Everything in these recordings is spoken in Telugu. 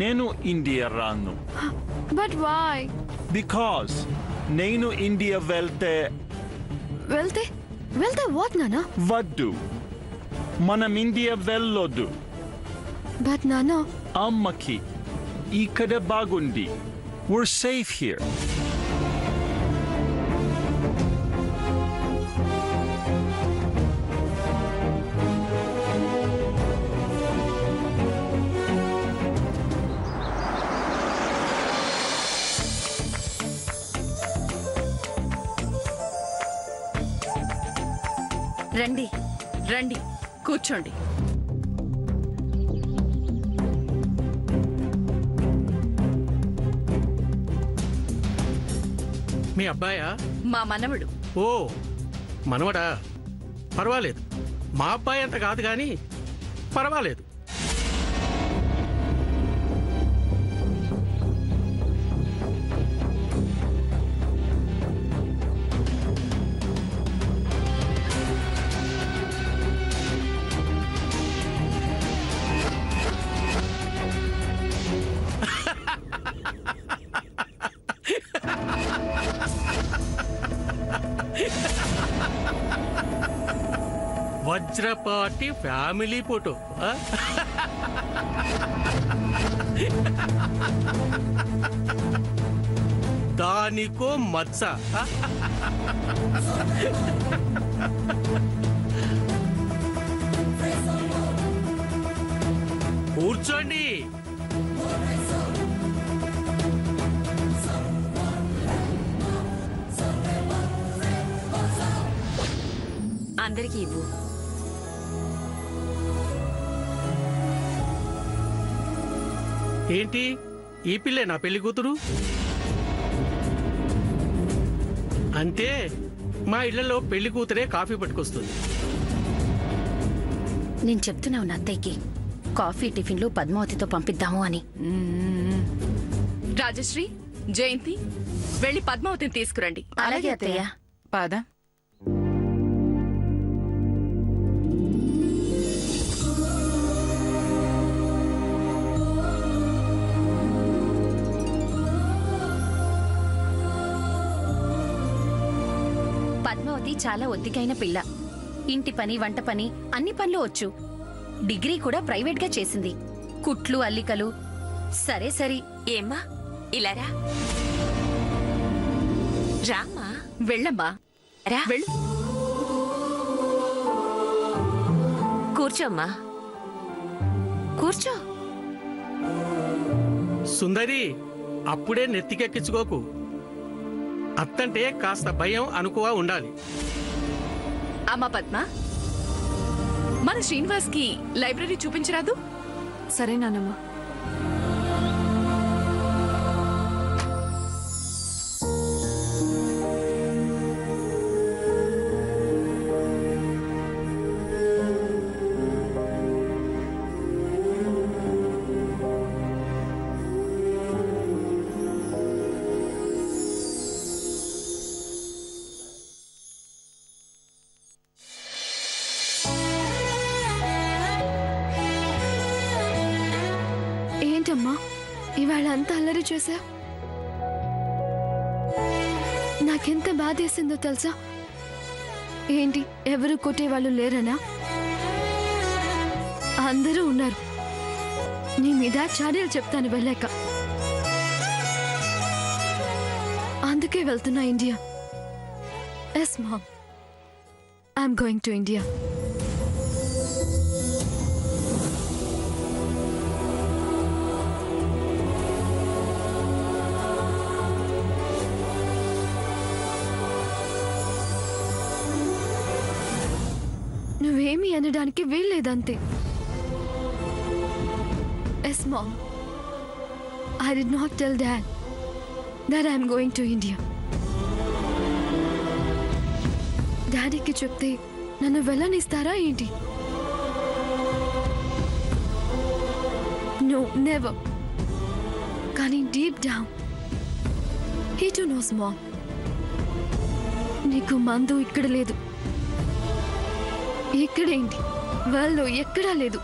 నేను ఇండియా రాను. But why? బికాస్ నేను ఇండియా వెళ్తే వెళ్తే వాట్ నానా? వద్దు, మనం ఇండియా వెళ్ళొద్దు. బట్ నానా, అమ్మకి ఇక్కడ బాగుంది. We're safe here. రండి రండి, కూర్చోండి. మీ అబ్బాయా? మా మనవడు. ఓ, మనవడా? పర్వాలేదు. మా అబ్బాయి అంత కాదు కానీ పర్వాలేదు. Vajrapati family photo. దానికో మచ్చ. కూర్చోండి. అందరికీ ఇవ్వు. ఏంటి, ఈ పిల్లే నా పెళ్లి కూతురు? అంటే మా ఇళ్లలో పెళ్లి కూతురే కాఫీ పట్టుకొస్తుంది. నేను చెప్తున్నా ఉన్న అత్తయ్యకి కాఫీ టిఫిన్లు పద్మావతితో పంపిద్దాము అని. రాజశ్రీ, జయంతి, వెళ్ళి పద్మావతిని తీసుకురండి. అలాగే అత్తయ్య. పాద. పద్మావతి చాలా ఒద్దికైన పిల్ల. ఇంటి పని, వంట పని, అన్ని పనులు వచ్చు. డిగ్రీ కూడా ప్రైవేట్ గా చేసింది. కుట్లు, అల్లికలు. సరే సరి. ఏమ్మా, ఇలారా. రామ్మా. వెళ్ళమ్మా. రా, వెళ్ళు. కూర్చోమ్మా, కూర్చో. సుందరి, అప్పుడే నెత్తికెక్కించుకోకు. అత్తంటే కాస్త భయం అనుకువ ఉండాలి. అమ్మా పద్మ, మన శ్రీనివాస్ కి లైబ్రరీ చూపించరాదు? సరే నానమ్మ. ఏంటమ్మా ఇవాళ అంతా అల్లరి చేశా? నాకెంత బాధేసిందో తెలుసా? ఏంటి, ఎవరు కొట్టేవాళ్ళు లేరనా? అందరూ ఉన్నారు. నీ మీద చాడీలు చెప్తాను వెళ్ళాక. అందుకే వెళ్తున్నా India. Yes mom, I'm going to India. నువ్వేమీ అనడానికి వీల్లేదంతే. Yes mom, I did not tell dad that I'm going to India. డాడీకి చెప్తే నన్ను వెళ్ళనిస్తారా ఏంటి? No, never. కానీ deep down he too knows mom, నీకు మందు ఇక్కడ లేదు. ఇక్కడేంటి, వాళ్ళు ఎక్కడా లేదు.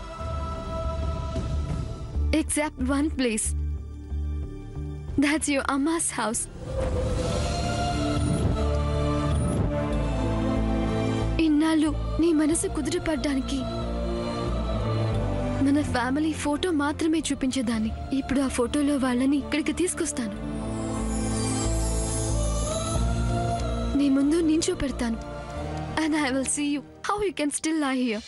except one place. That's your Amma's house. ఇన్నాళ్ళు నీ మనసు కుదుటపడ్డానికి మన ఫ్యామిలీ ఫోటో మాత్రమే చూపించేదాన్ని. ఇప్పుడు ఆ ఫోటోలో వాళ్ళని ఇక్కడికి తీసుకొస్తాను. నీ ముందు నించో పెడతాను. And I will see you how you can still lie here.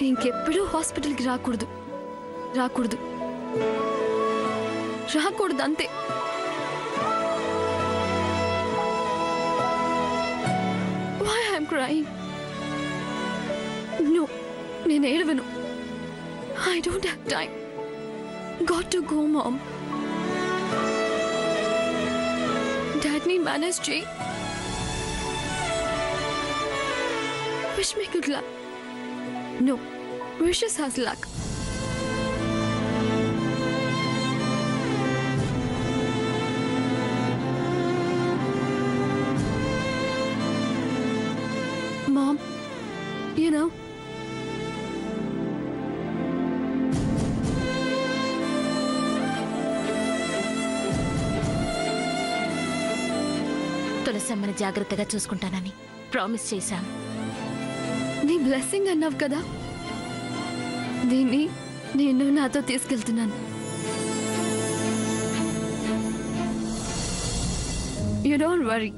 ఇంకెప్పుడు హాస్పిటల్కి రాకూడదు అంతే. Why I'm crying? No, నేను ఏడవను. I don't have time. Got to go, Mom. Dad need manage Jay. Wish me good luck. No, wishes has luck. Mom, you know, తులసమ్మని జాగ్రత్తగా చూసుకుంటానని ప్రామిస్ చేశాను. నీ బ్లెస్సింగ్ అన్నావు కదా, దీన్ని నేను నాతో తీసుకెళ్తున్నాను. You don't worry.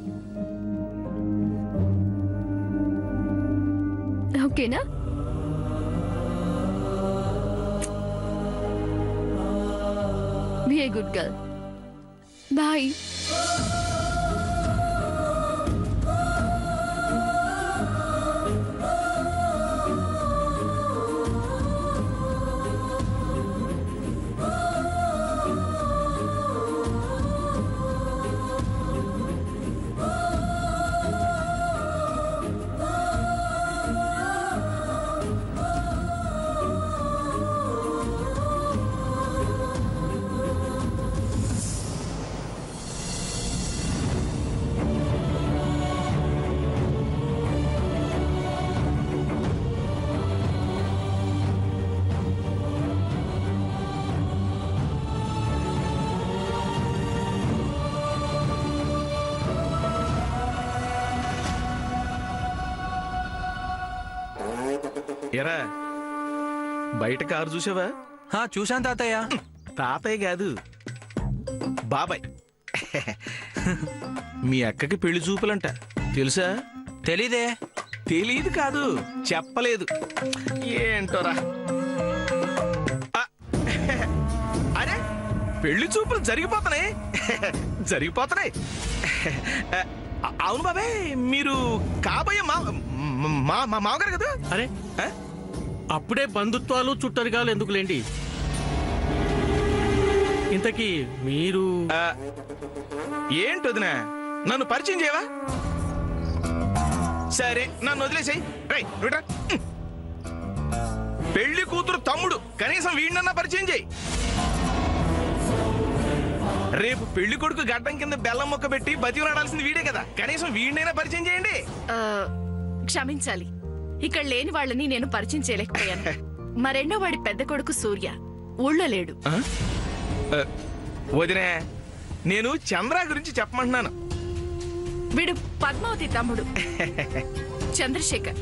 ఓకేనా? Be a good girl. Bye. ఎరా బయట కారు చూసావా? చూశాను తాతయ్య. తాతయ్య కాదు, బాబాయ్. మీ అక్కకి పెళ్లి చూపులంట, తెలుసా? తెలీదే. తెలీదు కాదు, చెప్పలేదు. ఏంటోరా. అరే పెళ్లి చూపులు జరిగిపోతున్నాయి. అవును బాబాయ్, మీరు కాబోయే మామగారు కదా? అరే అప్పుడే బంధుత్వాలు చుట్టరిగాలు ఎందుకులేండి. ఇంతకీ మీరు ఏంటొదినా, నన్ను పరిచయం చేయవా? సరే నన్ను వదిలేసాయి. పెళ్లి కూతురు తమ్ముడు, కనీసం వీడినన్నా పరిచయం చేయి. రేపు పెళ్లి కొడుకు గడ్డం కింద బెల్లం మొక్క పెట్టి బతిలాడాల్సింది వీడే కదా, కనీసం వీడినైనా పరిచయం చేయండి. క్షమించాలి, ఇక్కడ లేని వాళ్ళని నేను పరిచయం చేయలేకపోయాను. మా రెండో వాడి పెద్ద కొడుకు సూర్య ఊళ్ళో లేడు. వదినే, నేను చంద్ర గురించి చెప్పమంటున్నాను. వీడు పద్మావతి తమ్ముడు చంద్రశేఖర్.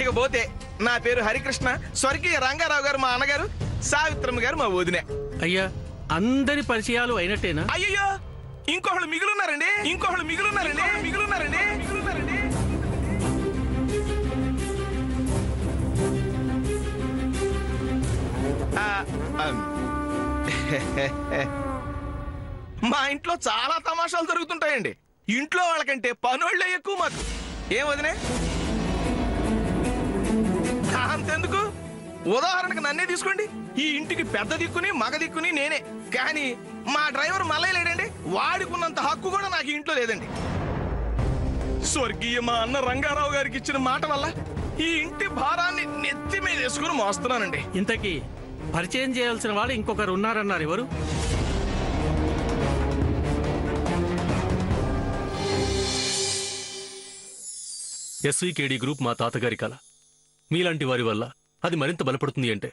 ఇకపోతే నా పేరు హరికృష్ణ, స్వర్గీయ రంగారావు గారు మా అన్నగారు, సావిత్రమ్మ గారు మా వదినే. అయ్యా అందరి పరిచయాలు అయినట్టేనా? అయ్యో ఇంకొకళ్ళు మిగులున్నారండి. మా ఇంట్లో చాలా తమాషాలు జరుగుతుంటాయండి. ఇంట్లో వాళ్ళకంటే పనోళ్లే ఎక్కువ మాకు. ఏం వదినే? అంతెందుకు, ఉదాహరణకు నన్నే తీసుకోండి. ఈ ఇంటికి పెద్ద దిక్కుని మగ దిక్కుని నేనే. కానీ మా డ్రైవర్ మల్లయ్య లేడండి, వాడికున్నంత హక్కు కూడా నాకు ఇంట్లో లేదండి. స్వర్గీయ మా అన్న రంగారావు గారికి ఇచ్చిన మాట వల్ల ఈ ఇంటి భారాన్ని నెత్తి మీద వేసుకుని మోస్తున్నానండి. ఇంతకీ పరిచయం చేయాల్సిన వాళ్ళు ఇంకొకరు ఉన్నారన్నారు. ఎవరు? ఎస్వీకేడి గ్రూప్ మా తాతగారి కళ. మీలాంటి వారి వల్ల అది మరింత బలపడుతుంది అంటే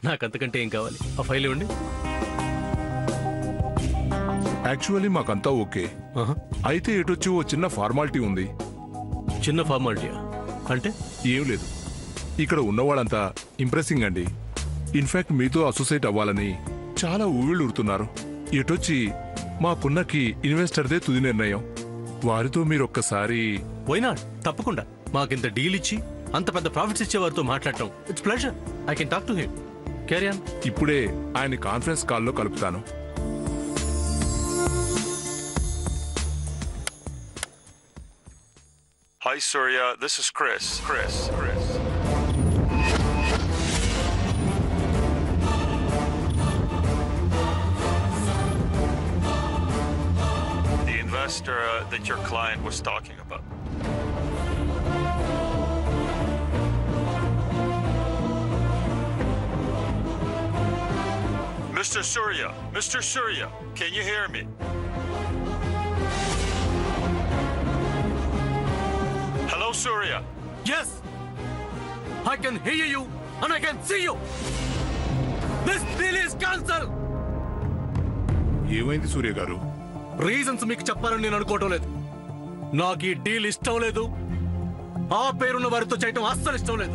నాకంతకంటే ఏం కావాలి? ఆ ఫైల్ ఇవ్వండి. యాక్చువల్లీ మాకంతా ఓకే. ఆహా. అయితే ఎటొచ్చి ఓ చిన్న ఫార్మాలిటీ ఉంది. చిన్న ఫార్మాలిటీయా అంటే? ఏం లేదు, ఇక్కడ ఉన్నవాళ్ళంతా ఇంప్రెసింగ్ అండి. ఇన్ఫాక్ట్ మీతో అసోసియేట్ అవ్వాలని చాలా ఊవిళ్ళు ఉడుతున్నారు. ఎటొచ్చి మా పున్నకి ఇన్వెస్టర్దే తుది నిర్ణయం. వారితో మీరొక్కసారి వైనాట్, తప్పకుండా. మాకింత డీల్ ఇచ్చి అంత పెద్ద ప్రాఫిట్స్ ఇచ్చే వారితో మాట్లాడటం it's pleasure. I can talk to him. Carry on. ఇప్పుడే ఆయన కాన్ఫరెన్స్ కాల్లో కలుపుతాను. Hi, Surya. This is Chris. The investor that your client was talking about. Mr. Surya, can you hear me? Hello, Surya. Yes, I can hear you and I can see you. This deal is cancelled. ఏమైంది సూర్య గారు? రీజన్స్ మీకు చెప్పాలని నేను అనుకోవటం లేదు. నాకు ఈ డీల్ ఇష్టం లేదు. ఆ పేరున్న వారితో చేయటం అస్సలు ఇష్టం లేదు.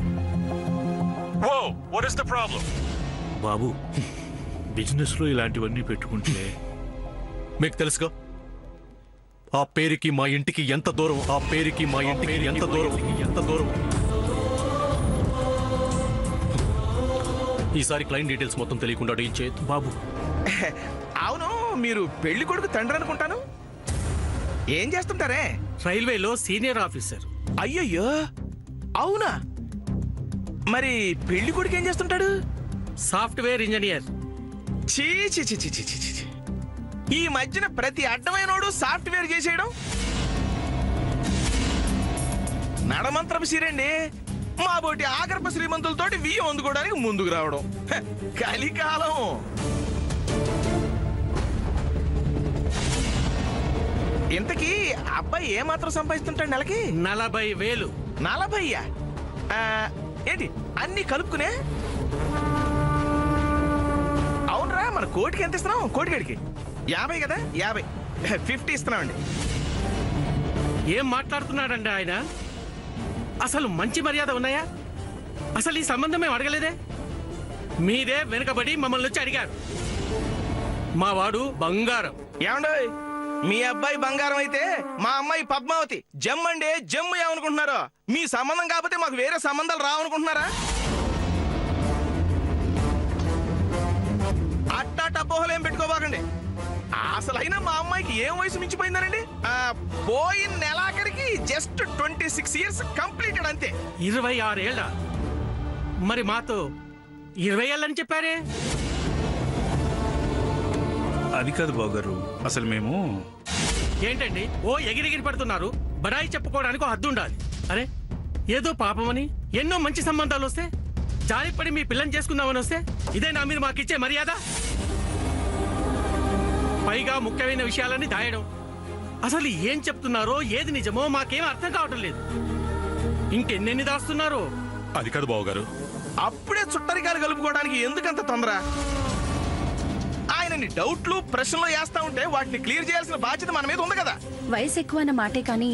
Whoa, what is the problem? Babu, business లో ఇలాంటివన్నీ పెట్టుకుంటే మీకు తెలుసుగా ఆ పేరుకి మా ఇంటికి ఎంత దూరం, ఆ పేరుకి మా ఇంటికి ఎంత దూరం. ఈసారి క్లయింట్ డీటెయిల్స్ మొత్తం తెలియకుండా డీల్ చేయొద్దు బాబు. అవును, మీరు పెళ్లి కొడుకు తండ్రి అనుకుంటాను. ఏం చేస్తుంటారే? రైల్వేలో సీనియర్ ఆఫీసర్. అయ్యయ్యో, అవునా? మరి పెళ్లి కొడుకు ఏం చేస్తుంటాడు? Software engineer. చీ చీ చీ చీ చీ చీ చీ. ఈ మధ్యన ప్రతి అడ్డమైనోడు సాఫ్ట్వేర్ చేసేయడం నడమంత్రపు సీరండి. మా బోటి ఆగర్భ శ్రీమంతులతోటి వియ్యం అందుకోవడానికి ముందుకు రావడం కలికాలం. ఇంతకీ అబ్బాయి ఏమాత్రం సంపాదిస్తుంటాడు నెలకి? 40,000. 40,000? ఏంటి అన్ని కలుపుకునే? అవునరా, మన కోటికి ఎంత ఇస్తున్నాం? కోటిగడికి 50 కదా? 50, 50 ఇస్తున్నామండి. ఏం మాట్లాడుతున్నాడండి ఆయన? అసలు మంచి మర్యాద ఉన్నాయా? అసలు ఈ సంబంధం మేము అడగలేదే. మీరే వెనుకబడి మమ్మల్ని వచ్చి అడిగారు. మా వాడు బంగారం. ఏమండోయ్, మీ అబ్బాయి బంగారం అయితే మా అమ్మాయి పద్మావతి జమ్మండే జమ్ము ఏమనుకుంటున్నారో? మీ సంబంధం కాకపోతే మాకు వేరే సంబంధాలు రావనుకుంటున్నారా? అట్టాటపోహలేం పెట్టుకోబాకండి. అసలైనా మా అమ్మాయికి ఏం వయసు మించిపోయిందనండి? పోయిన నెలాఖరికి జస్ట్ 26 years కంప్లీటెడ్ అంతే. 26 ఏళ్ళ? మరి మాతో 20 ఏళ్ళని చెప్పారే? అది కాదు బావగారు, అసలు మేము ఏంటండి ఓ ఎగిరెగిరి పడుతున్నారు? బడాయి చెప్పుకోవడానికి ఒక హద్దు ఉండాలి. అరే, ఏదో పాపమని ఎన్నో మంచి సంబంధాలు వస్తే జాలిపడి మీ పిల్లని చేసుకుందామని వస్తే ఇదేనా మీరు మాకిచ్చే మర్యాద? పైగా ముఖ్యమైన విషయాలన్నీ దాయడం. అసలు ఏం చెప్తున్నారో ఏది నిజమో మాకేం అర్థం కావటం లేదు. ఇంకెన్నెన్ని దాస్తున్నారో? అది కాదు బావగారు. అప్పుడే చుట్టరికాలు కలుపుకోవడానికి ఎందుకంత తొందర? ఆయనని డౌట్లు ప్రశ్నలు వేస్తా ఉంటే వాటిని క్లియర్ చేయాల్సిన బాధ్యత మన మీద ఉంది కదా. వయసు ఎక్కువ అన్న మాటే కానీ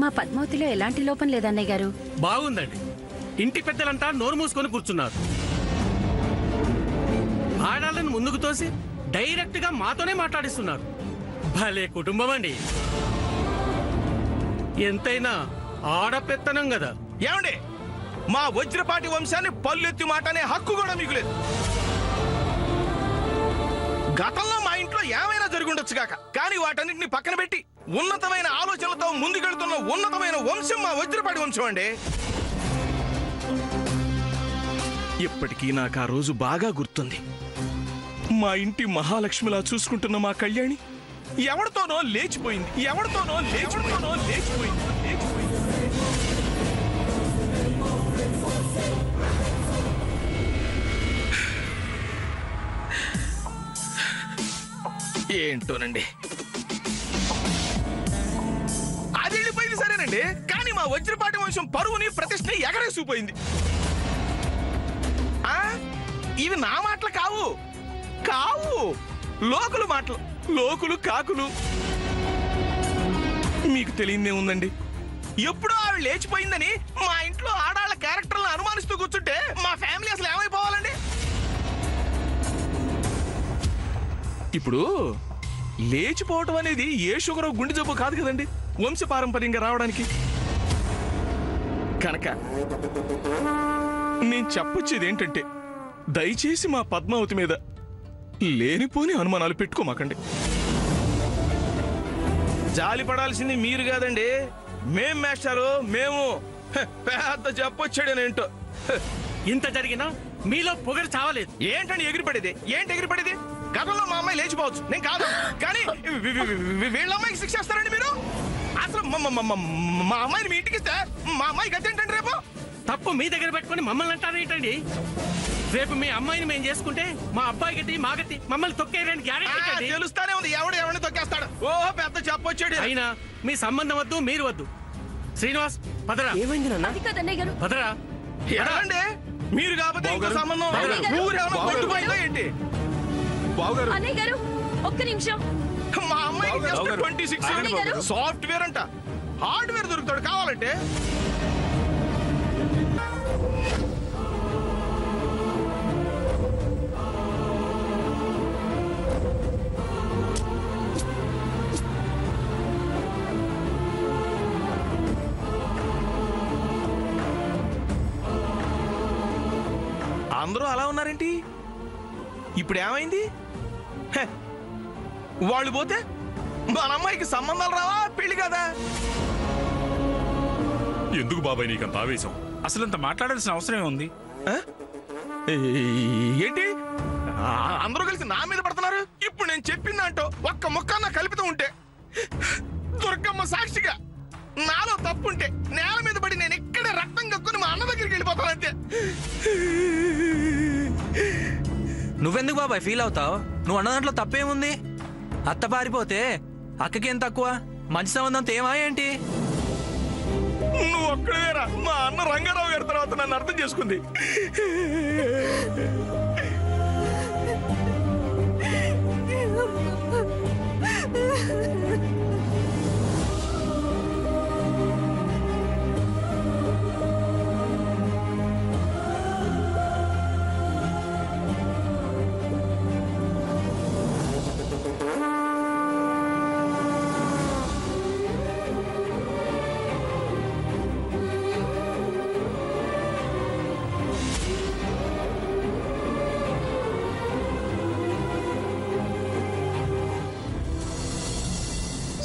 మా పద్మావతిలో ఎలాంటి లోపం లేదన్నయ్య గారు. బాగుందండి. ఇంటి పెద్దలంతా నోరు మూసుకొని కూర్చున్నారు. ఆడాలను ముందుకు తోసి డైరెక్ట్ గా మాతోనే మాట్లాడిస్తున్నారు. భలే కుటుంబం అండి. ఎంతైనా ఆడపెత్తనం కదా. ఏమండి, మా వజ్రపాటి వంశాన్ని పల్లెత్తి మాట అనే హక్కు కూడా మీకు లేదు. గతంలో మా ఇంట్లో ఏమైనా జరుగుండొచ్చు కాక, కానీ వాటన్నింటినీ పక్కన పెట్టి ఉన్నతమైన ఆలోచనలతో ముందుకెళ్తున్న ఉన్నతమైన వంశం మా వజ్రపాటి వంశం అండి. ఇప్పటికీ నాకు ఆ రోజు బాగా గుర్తుంది. మా ఇంటి మహాలక్ష్మిలా చూసుకుంటున్న మా కళ్యాణి ఎవరితోనో లేచిపోయింది. ఏంటోనండి, అది వెళ్ళిపోయింది సరేనండి, కానీ మా మా వజ్రపాటి వంశం పరువుని ప్రతిష్టని ఎగరేసిపోయింది. ఇవి నా మాటలు కావు కావు, లోకులు మాటలు, లోకులు కాకులు. మీకు తెలియదే ఉందండి, ఎప్పుడో ఆవిడ లేచిపోయిందని మా ఇంట్లో ఆడాళ్ళ క్యారెక్టర్లను అనుమానిస్తూ కూర్చుంటే మా ఫ్యామిలీ అసలు ఏమైపోవాలండి? ఇప్పుడు లేచిపోవటం అనేది ఏ షుగర్ గుండె జబ్బు కాదు కదండి, వంశపారంపర్యంగా రావడానికి. కనుక నేను చెప్పొచ్చేది ఏంటంటే, దయచేసి మా పద్మావతి మీద లేనిపోని అనుమానాలు పెట్టుకోమాకండి. జాలి పడాల్సింది మీరు కాదండి, మేం మేస్టారు, మేము. పెద్ద చెప్పొచ్చాడేనేంటో. ఇంత జరిగినా మీలో పొగరు చావలేదు. ఏంటండి ఎగిరిపడేది? ఏంటి ఎగిరిపడేది? గతంలో మా అమ్మాయి లేచిపోవచ్చు, నేను కాదు, కానీ వీళ్ళ అమ్మాయికి శిక్ష ఇస్తారండి మీరు? అసలు మా అమ్మాయిని మీ ఇంటికి ఇస్తే మా అమ్మాయి గతి ఏంటండి రేపు? తప్పు మీ దగ్గర పెట్టుకుని మమ్మల్ని అంటారు ఏంటండి? రేపు మీ అమ్మాయిని మేము చేసుకుంటే మా అబ్బాయి గతి మా గతి మమ్మల్ని తొక్కేయడానికి గ్యారెంటీ తెలుస్తానే ఉంది, ఎవరిని తొక్కేస్తాడు. ఓహో పెద్ద చెప్పొచ్చాడు. అయినా మీ సంబంధం వద్దు, మీరు వద్దు. శ్రీనివాస్ పదరా. ఏమైంది నాన్న? అది కాదు అన్నయ్య గారు. పదరా. ఎలాండి మీరు కాకపోతే ఇంకో సంబంధం ఊరేమో కొట్టుపోయిందా ఏంటి? అన్నయ్య గారు ఒక్క నిమిషం. మా అమ్మాయికి జస్ట్ 26 సాఫ్ట్వేర్ అంట, హార్డ్వేర్ దొరుకుతాడు కావాలంటే. అందరూ అలా ఉన్నారేంటి? ఇప్పుడు ఏమైంది? వాళ్ళు పోతే మన అమ్మాయికి సంబంధాలు రావా, పెళ్లి కదా? ఎందుకు బాబాయ్ నీకంత ఆవేశం? అసలు అంత మాట్లాడాల్సిన అవసరం ఉంది? ఏంటి అందరూ కలిసి నా మీద పడుతున్నారు? ఇప్పుడు నేను చెప్పిందంటో ఒక్క ముక్కన్న కలుపుతూ ఉంటే, దుర్గమ్మ సాక్షిగా నాలో తప్పుంటే నేల మీద పడి నేను ఇక్కడే రక్తం కక్కుని మా అన్న దగ్గరికి వెళ్ళిపోతానంతే. నువ్వెందుకు బాబాయ్ ఫీల్ అవుతావు? నువ్వు అన్న దాంట్లో తప్పేముంది? అత్త పారిపోతే అక్కకి ఏం తక్కువ? మంచి సంబంధం తేమా ఏంటి? నువ్వు ఒక్కడేరా మా అన్న రంగారావు గారి తర్వాత నన్ను అర్థం చేసుకుంది.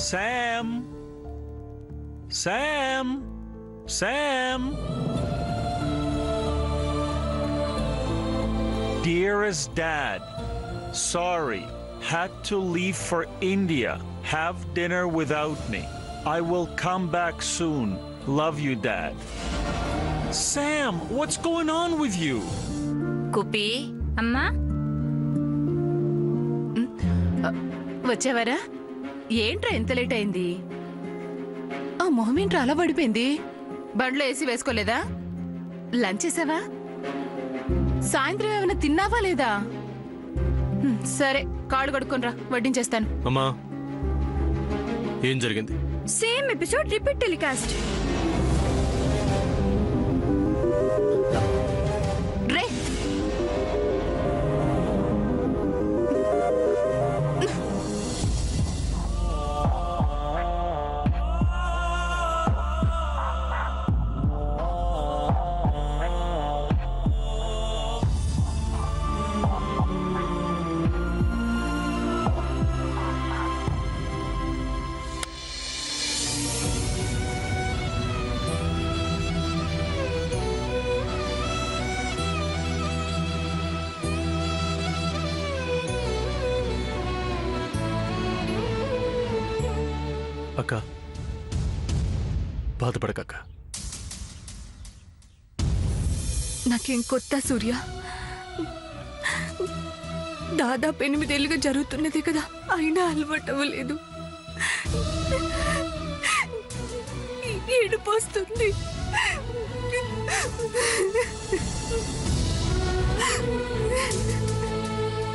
Sam! Sam! Sam! Dearest Dad, sorry, had to leave for India. Have dinner without me. I will come back soon. Love you, Dad. Sam, what's going on with you? కుపి అమ్మా వచ్చావరా? ఏంట్రా ఎంత లేట్ అయింది? ఆ మొహం ఏంట్రా అలా పడిపోయింది? బండ్లో ఏసీ వేసుకోలేదా? లంచ్ చేసావా? సాయంత్రం ఏమైనా తిన్నావా లేదా? సరే కాళ్ళు కడుక్కొనిరా, వడ్డించేస్తాను. అమ్మా ఏం జరిగింది? Same episode repeat telecast. రే అక్క బాధపడకక్క. నాకేం కొత్త సూర్య, దాదాపు 8 ఏళ్ళుగా జరుగుతున్నది కదా, అయినా అలవాటు అవ్వలేదు. ఏడుపు వస్తుంది.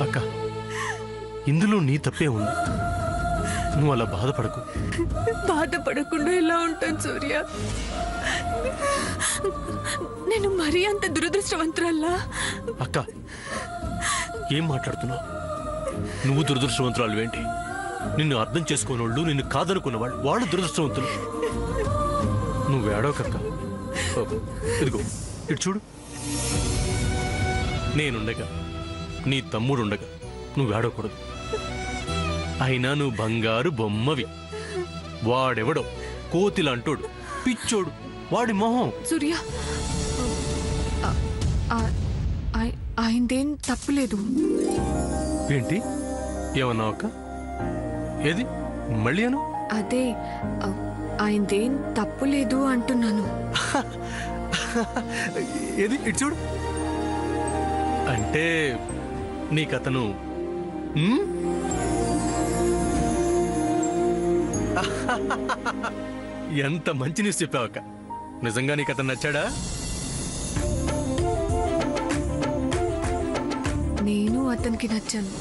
అక్క ఇందులో నీ తప్పే ఉంది. నువ్వు అలా బాధపడకు. బాధపడకుండా ఎలా ఉంటాను సూర్య? నేను మరీ అంత దురదృష్టవంతురాల్లా? అక్క ఏం మాట్లాడుతున్నావు? నువ్వు దురదృష్టవంతురాలు ఏంటి? నిన్ను అర్థం చేసుకోనోళ్ళు, నిన్ను కాదనుకున్నవాళ్ళు, వాళ్ళు దురదృష్టవంతులు. నువ్వు ఏడవకక్క. ఇదిగో ఇటు చూడు. నేనుండగా, నీ తమ్ముడుండగా నువ్వు ఏడవకూడదు. అయినా నువ్వు బంగారు బొమ్మవి. వాడెవడో కోతిలంటోడు, పిచ్చోడు, వాడి మొహం. సూర్య, ఆయనదేం తప్పులేదు. ఏంటి ఏమన్నావు అక్క? ఏది మళ్ళీ అను? అదే ఆయనదేం తప్పులేదు అంటున్నాను. ఏది ఇటు చూడు. అంటే నీకతను ఎంత మంచి న్యూస్ చెప్పావక్క. నిజంగా నీకు అతను నచ్చాడా? నేను అతనికి నచ్చాను.